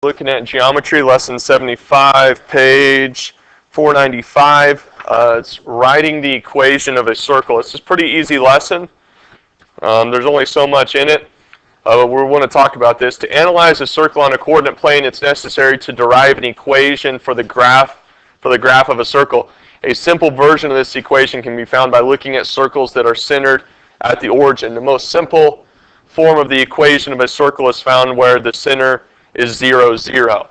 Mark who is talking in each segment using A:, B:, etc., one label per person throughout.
A: Looking at geometry, lesson 75, page 495. It's writing the equation of a circle. It's a pretty easy lesson. There's only so much in it. But we want to talk about this. To analyze a circle on a coordinate plane, it's necessary to derive an equation for the graph of a circle. A simple version of this equation can be found by looking at circles that are centered at the origin. The most simple form of the equation of a circle is found where the center is 0, 0.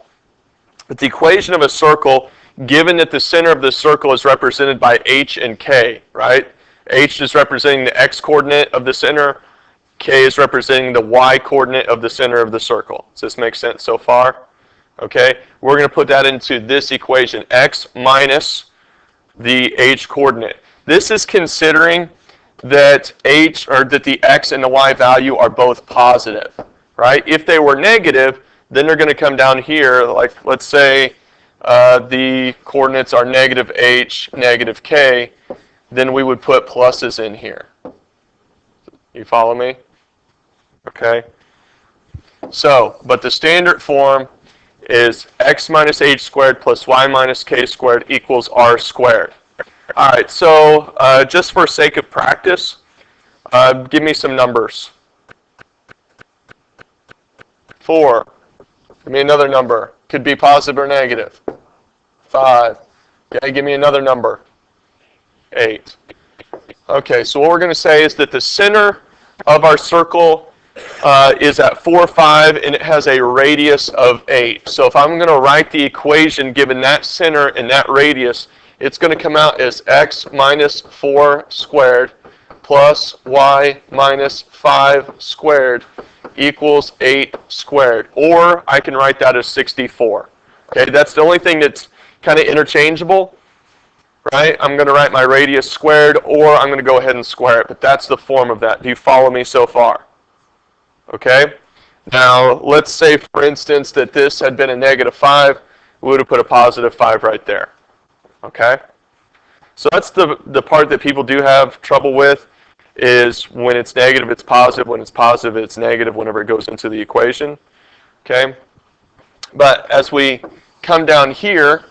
A: But the equation of a circle, given that the center of the circle is represented by h and k, right? H is representing the x-coordinate of the center. K is representing the y-coordinate of the center of the circle. Does this make sense so far? Okay, we're going to put that into this equation, x minus the h-coordinate. This is considering that that the x and the y value are both positive, right? If they were negative, then they're going to come down here, like let's say the coordinates are negative h, negative k, then we would put pluses in here. You follow me? Okay. So, but the standard form is x minus h squared plus y minus k squared equals r squared. All right, so just for sake of practice, give me some numbers. 4. Give me another number. Could be positive or negative. 5. Okay, give me another number. 8. Okay, so what we're going to say is that the center of our circle is at 4, 5, and it has a radius of 8. So if I'm going to write the equation given that center and that radius, it's going to come out as x minus 4 squared plus y minus 5 squared equals 8 squared. Or I can write that as 64. Okay, that's the only thing that's kind of interchangeable, right? I'm going to write my radius squared, or I'm going to go ahead and square it. But that's the form of that. Do you follow me so far? Okay. Now, let's say, for instance, that this had been a negative 5. We would have put a positive 5 right there. Okay? So that's the part that people do have trouble with, is when it's negative, it's positive. When it's positive, it's negative whenever it goes into the equation. Okay? But as we come down here,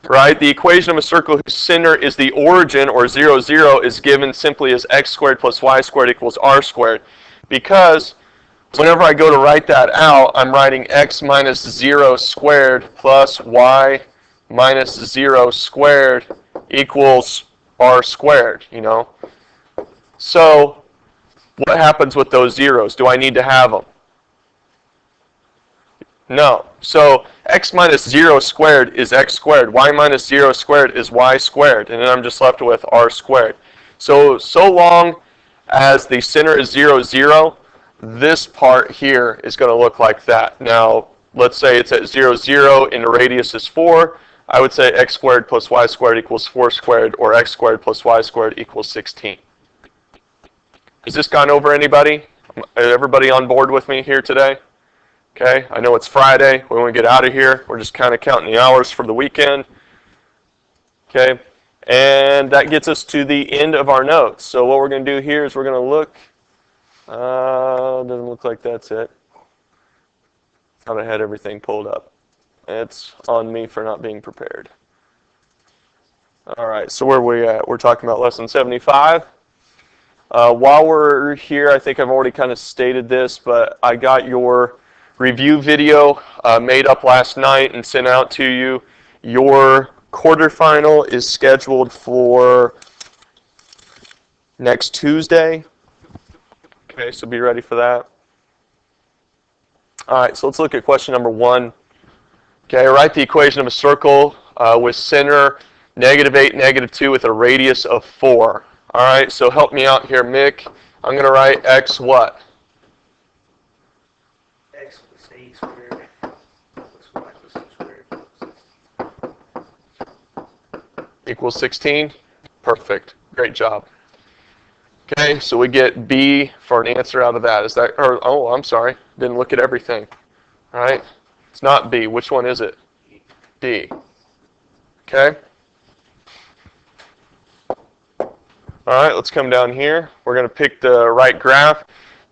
A: right, the equation of a circle whose center is the origin, or 0, 0, is given simply as x squared plus y squared equals r squared. Because whenever I go to write that out, I'm writing x minus 0 squared plus y minus 0 squared equals r squared, you know. So what happens with those zeros? Do I need to have them? No. So x minus 0 squared is x squared. Y minus 0 squared is y squared. And then I'm just left with r squared. So long as the center is 0, 0, this part here is going to look like that. Now, let's say it's at 0, 0 and the radius is 4. I would say x squared plus y squared equals 4 squared, or x squared plus y squared equals 16. Has this gone over anybody? Everybody on board with me here today? Okay, I know it's Friday. We want to get out of here. We're just kind of counting the hours for the weekend. Okay, and that gets us to the end of our notes. So what we're going to do here is we're going to look. Doesn't look like that's it. Thought I had everything pulled up. It's on me for not being prepared. All right, so where are we at? We're talking about lesson 75. While we're here, I think I've already kind of stated this, but I got your review video made up last night and sent out to you. Your quarterfinal is scheduled for next Tuesday. Okay, so be ready for that. All right, so let's look at question number 1. Okay, write the equation of a circle with center -8, -2 with a radius of 4. All right, so help me out here, Mick. I'm going to write x what?
B: X plus a squared plus y plus c squared
A: Equals 16? Perfect. Great job. Okay, so we get B for an answer out of that. Is that, or, oh, I'm sorry. Didn't look at everything. All right, it's not B. Which one is it? D. Okay. All right, let's come down here. We're going to pick the right graph.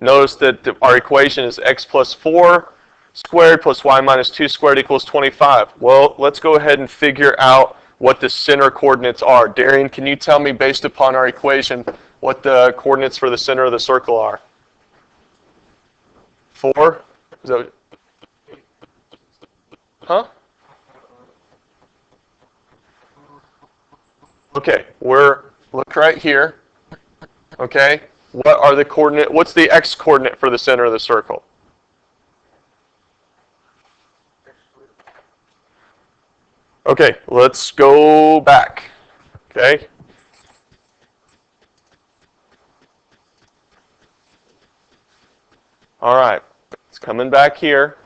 A: Notice that our equation is x plus 4 squared plus y minus 2 squared equals 25. Well, let's go ahead and figure out what the center coordinates are. Darian, can you tell me, based upon our equation, what the coordinates for the center of the circle are? 4? Is that, huh? Okay, look right here. Okay, what are the coordinate? What's the x coordinate for the center of the circle? Okay, let's go back. Okay. All right, it's coming back here.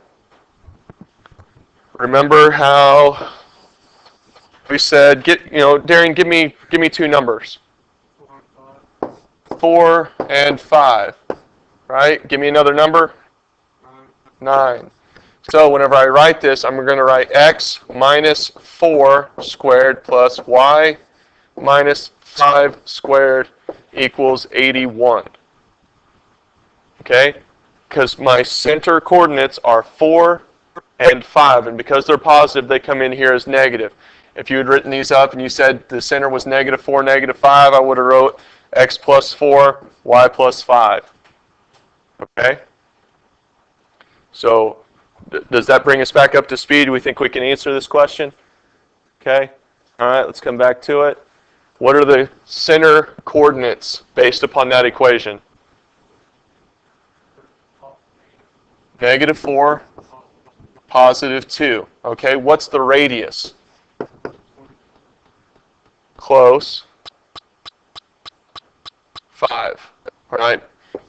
A: Remember how we said, Darian, give me 2 numbers. 4 and 5. Right? Give me another number. 9. So whenever I write this, I'm going to write x minus 4 squared plus y minus 5 squared equals 81. Okay? Because my center coordinates are 4 and 5, and because they're positive, they come in here as negative. If you had written these up and you said the center was negative 4, negative 5, I would have wrote x plus 4, y plus 5. Okay? So, does that bring us back up to speed? Do we think we can answer this question? Okay? All right, let's come back to it. What are the center coordinates based upon that equation? Negative 4, positive 2. Okay, what's the radius? Close. 5. All right?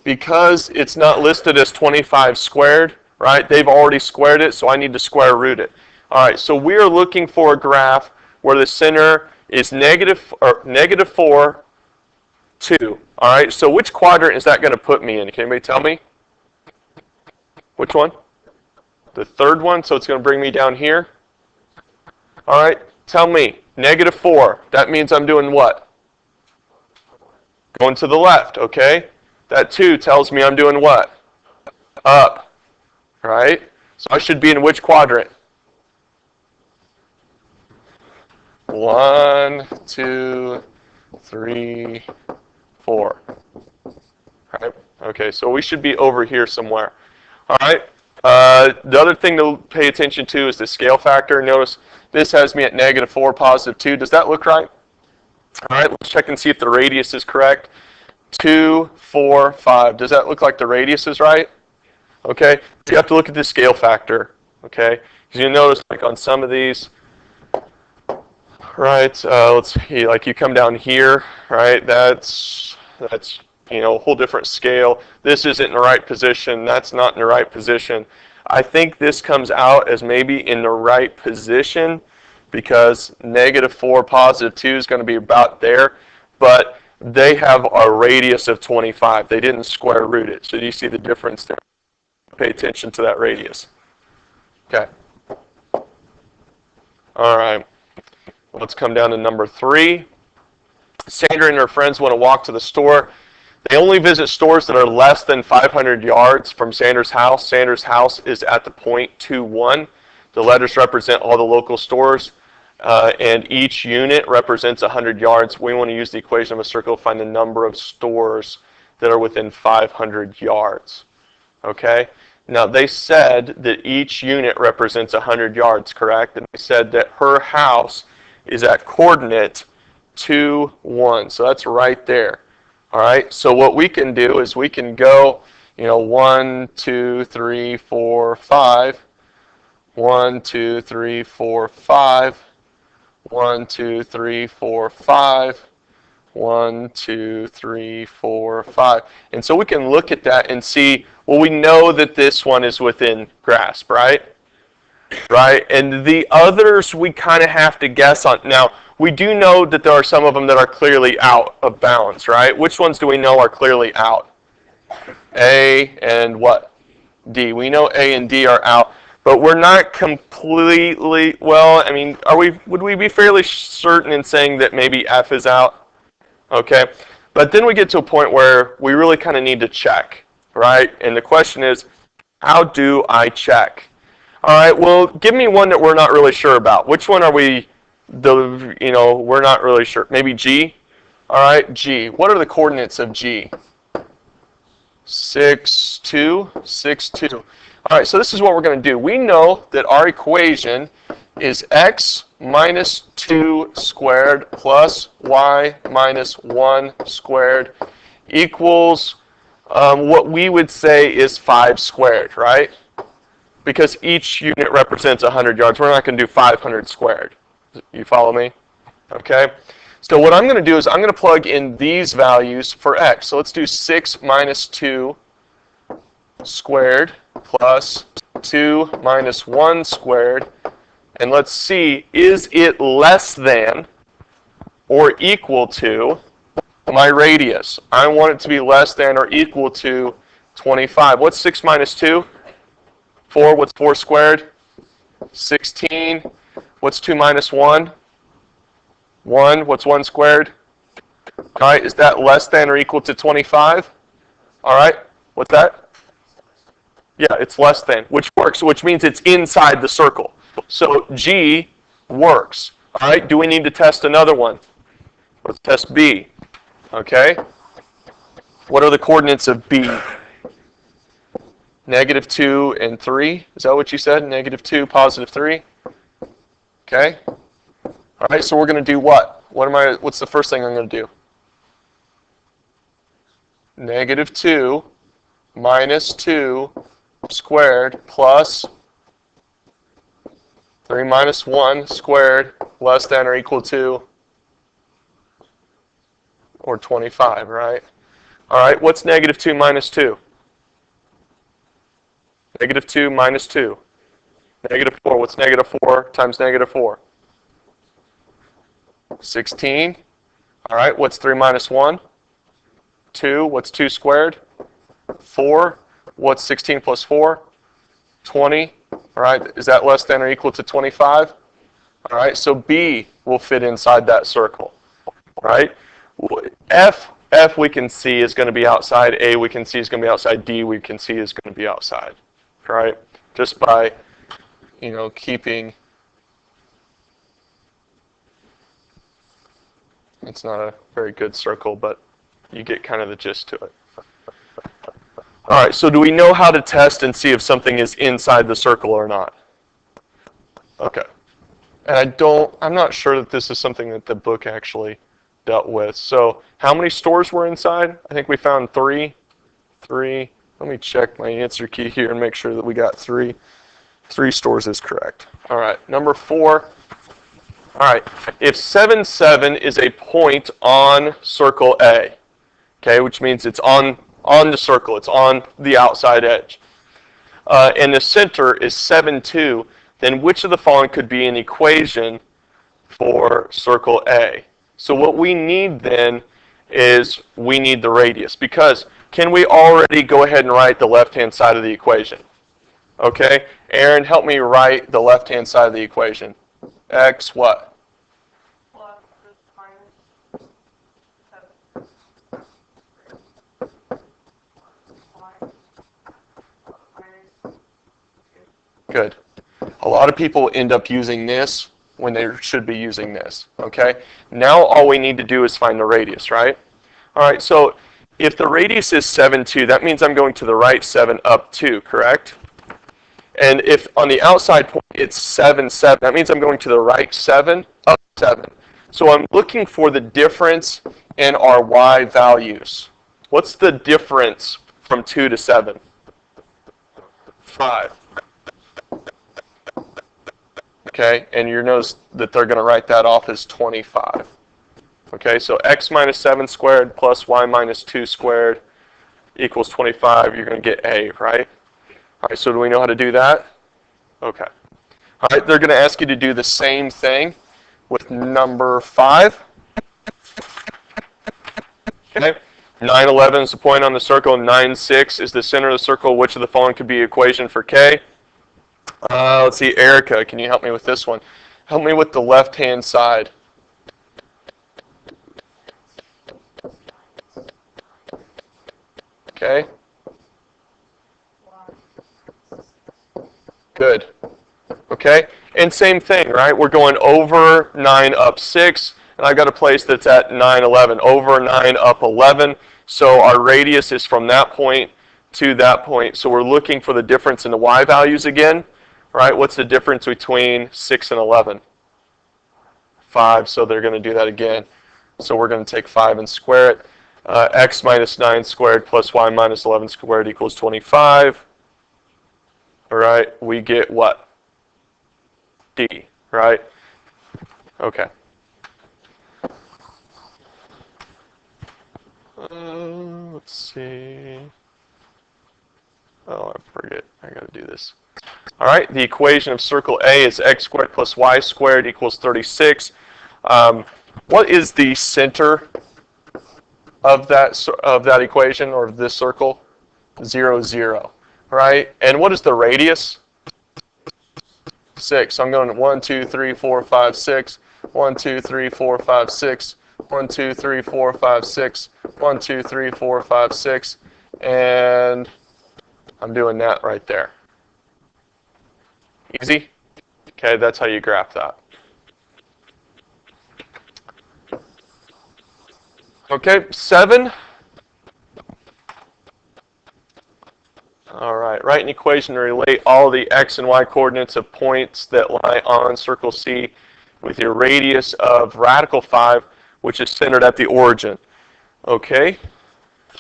A: Because it's not listed as 25 squared, right? They've already squared it, so I need to square root it. All right, so we are looking for a graph where the center is negative 4, 2. All right, so which quadrant is that going to put me in? Can anybody tell me? Which one? The third one, so it's going to bring me down here. All right, tell me, negative 4, that means I'm doing what? Going to the left, okay? That 2 tells me I'm doing what? Up, right? So I should be in which quadrant? 1, 2, 3, 4. Right? Okay, so we should be over here somewhere. All right. The other thing to pay attention to is the scale factor. Notice this has me at negative 4, positive 2. Does that look right? All right, let's check and see if the radius is correct. 2, 4, 5. Does that look like the radius is right? Okay, so you have to look at the scale factor. Okay, because you notice like on some of these, right? Let's see, like you come down here, right? That's a whole different scale. This isn't in the right position. That's not in the right position. I think this comes out as maybe in the right position because negative 4, positive 2 is going to be about there, but they have a radius of 25. They didn't square root it. So do you see the difference there? Pay attention to that radius. Okay. All right. Let's come down to number 3. Sandra and her friends want to walk to the store. They only visit stores that are less than 500 yards from Sandra's house. Sandra's house is at the point 21. The letters represent all the local stores, and each unit represents 100 yards. We want to use the equation of a circle to find the number of stores that are within 500 yards. Okay? Now, they said that each unit represents 100 yards, correct? And they said that her house is at coordinate 2, 1. So that's right there. All right, so what we can do is we can go, 1, 2, 3, 4, 5. 1, 2, 3, 4, 5. 1, 2, 3, 4, 5. 1, 2, 3, 4, 5. And so we can look at that and see, well, we know that this one is within grasp, right? Right, and the others we kind of have to guess on. Now, we do know that there are some of them that are clearly out of bounds, right? Which ones do we know are clearly out? A and what? D. We know A and D are out, but we're not completely, well, I mean, would we be fairly certain in saying that maybe F is out? Okay, but then we get to a point where we really kind of need to check, right? And the question is, how do I check? All right, well, give me one that we're not really sure about. Which one are we, we're not really sure. Maybe G? All right, G. What are the coordinates of G? 6, 2, 6, 2. All right, so this is what we're going to do. We know that our equation is x minus 2 squared plus y minus 1 squared equals what we would say is 5 squared, right? Because each unit represents 100 yards. We're not going to do 500 squared. You follow me? Okay. So what I'm going to do is I'm going to plug in these values for x. So let's do 6 minus 2 squared plus 2 minus 1 squared. And let's see, is it less than or equal to my radius? I want it to be less than or equal to 25. What's 6 minus 2? 4. What's 4 squared? 16. What's 2 minus 1? 1. What's 1 squared? All right, is that less than or equal to 25? All right, what's that? Yeah, it's less than, which works, which means it's inside the circle. So G works. All right, do we need to test another one? Let's test B. Okay. What are the coordinates of B? Negative 2 and 3. Is that what you said? Negative 2, positive 3? Okay. All right, so we're going to do what? What's the first thing I'm going to do? Negative 2 minus 2 squared plus 3 minus 1 squared less than or equal to, or 25, right? All right, what's negative 2 minus 2? Negative 2 minus 2. Negative 4. What's negative 4 times negative 4? 16. All right, what's 3 minus 1? 2. What's 2 squared? 4. What's 16 plus 4? 20. All right, is that less than or equal to 25? All right, so B will fit inside that circle. All right, F we can see is going to be outside. A we can see is going to be outside. D we can see is going to be outside. All right, just by, keeping. It's not a very good circle, but you get kind of the gist to it. All right, so do we know how to test and see if something is inside the circle or not? Okay. And I'm not sure that this is something that the book actually dealt with. So how many stores were inside? I think we found 3. 3. Let me check my answer key here and make sure that we got 3. 3 stores is correct. All right, number 4. All right, if 7, 7 is a point on circle A, okay, which means it's on the circle, it's on the outside edge, and the center is 7, 2, then which of the following could be an equation for circle A? So what we need then is we need the radius, because can we already go ahead and write the left-hand side of the equation? Okay, Aaron, help me write the left-hand side of the equation. X what?
C: Plus minus 7. Minus 2.
A: Good. A lot of people end up using this when they should be using this, okay? Now all we need to do is find the radius, right? All right, so if the radius is 7, 2, that means I'm going to the right 7 up 2, correct? And if on the outside point it's 7, 7, that means I'm going to the right 7 up 7. So I'm looking for the difference in our y values. What's the difference from 2 to 7? 5. Okay, and you notice that they're going to write that off as 25. Okay, so x minus 7 squared plus y minus 2 squared equals 25. You're going to get A, right? All right, so do we know how to do that? Okay. All right, they're going to ask you to do the same thing with number 5. Okay, 9, 11 is the point on the circle, 9, 6 is the center of the circle. Which of the following could be equation for K? Let's see, Erica, can you help me with this one? Help me with the left-hand side. Okay. Good. Okay? And same thing, right? We're going over 9 up 6, and I've got a place that's at 9, 11. Over 9 up 11. So our radius is from that point to that point. So we're looking for the difference in the y values again, right? What's the difference between 6 and 11? 5, so they're going to do that again. So we're going to take 5 and square it. X minus 9 squared plus y minus 11 squared equals 25. All right, we get what? D, right? Okay. Let's see. Oh, I forget. I got to do this. All right, the equation of circle A is x squared plus y squared equals 36. What is the center of that equation, or of this circle? 0, 0, right? And what is the radius? 6. So I'm going 1, 2, 3, 4, 5, 6. 1, 2, 3, 4, 5, 6. 1, 2, 3, 4, 5, 6. 1, 2, 3, 4, 5, 6. And I'm doing that right there. Easy? Okay, that's how you graph that. Okay, 7. All right, write an equation to relate all the x and y coordinates of points that lie on circle C with your radius of radical 5, which is centered at the origin. Okay,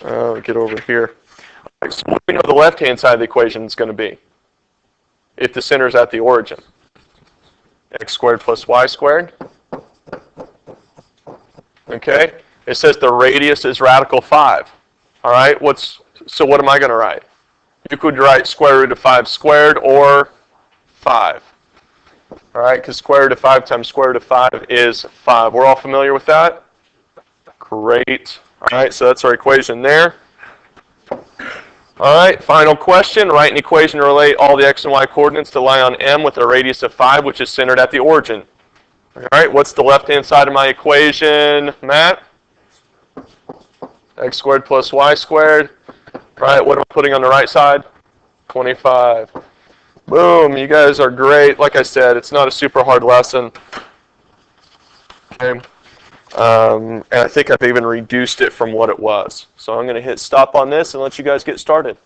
A: get over here. All right, so what do we know the left-hand side of the equation is going to be if the center is at the origin? X squared plus y squared. Okay, it says the radius is radical 5. All right, so what am I going to write? You could write square root of 5 squared or 5. All right, because square root of 5 times square root of 5 is 5. We're all familiar with that? Great. All right, so that's our equation there. All right, final question. Write an equation to relate all the x and y coordinates that lie on M with a radius of 5, which is centered at the origin. All right, what's the left-hand side of my equation, Matt? X squared plus y squared. Right, what am I putting on the right side? 25. Boom, you guys are great. Like I said, it's not a super hard lesson. Okay. And I think I've even reduced it from what it was. So I'm going to hit stop on this and let you guys get started.